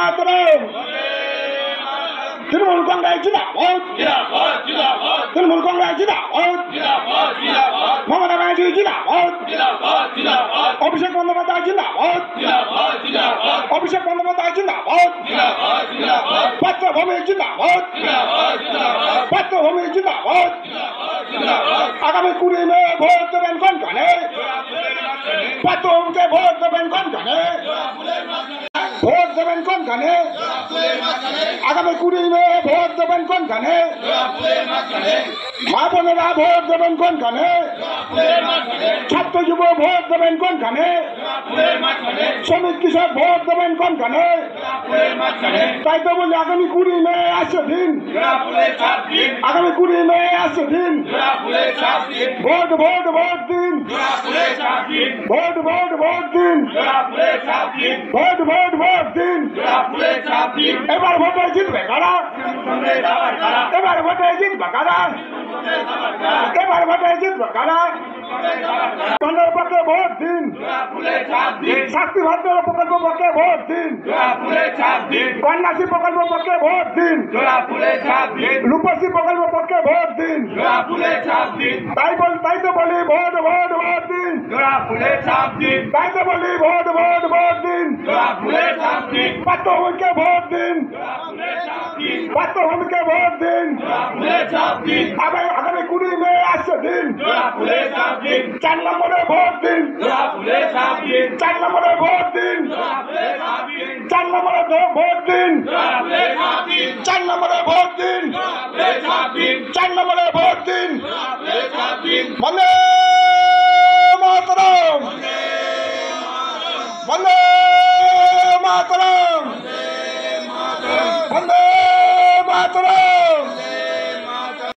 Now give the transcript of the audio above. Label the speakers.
Speaker 1: মাতরম তৃণমূল কংগ্রেস জিন্দাবাদ তৃণমূল কংগ্রেস জিন্দাবাদ মমতা ব্যানার্জি জিন্দাবাদ অভিষেক বন্দ্যোপাধ্যায় জিন্দাবাদ অভিষেক বন্দ্যোপাধ্যায় জিন্দাবাদ পাত্রভূমি জিন্দাবাদ পাত্রভূমি জিন্দাবাদ আগামী 20 মে ভোট দেবেন কোনখানে পাত্রভূমিকে ভোট দেবেন কোনখানে ভোট দেবেন কোনখানে আগামী 20 মে ভোট দেবেন কোনখানে মা বোনেরা ভোট দেবেন কোনখানে ছাত্র যুব ভোট দেবেন কোনখানে শ্রমিক কৃষক ভোট দেবেন কোনখানে তাই তো বলি আগামী 20 মে আসছে দিন আগামী 20 মে আসছে দিন ভোট ভোট ভোট দিন ভোট ভোট ভোট দিন ভোট ভোট ভোট দিন এবার ভোটে জিতবে কারা এবার ভোটে জিতবে কারা এবার ভোটে জিতবে কারা কন্যার পক্ষে ভোট দিন শক্তি ভান্ডার প্রকল্প পক্ষে ভোট দিন কন্যাশ্রী প্রকল্প পক্ষে ভোট দিন রূপশ্রী প্রকল্প পক্ষে ভোট দিন তাই তো বলি ভোট ভোট ভোট দিন তাই তো বলি ভোট ভোট ভোট দিন পাত্রভূমিকে ভোট দিন পাত্রভূমিকে ভোট দিন আগামী 20 মে আসছে দিন 4 নম্বরে ভোট দিন 4 নম্বরে ভোট দিন 4 নম্বরে ভোট দিন 4 নম্বরে ভোট দিন 4 নম্বরে ভোট দিন বলে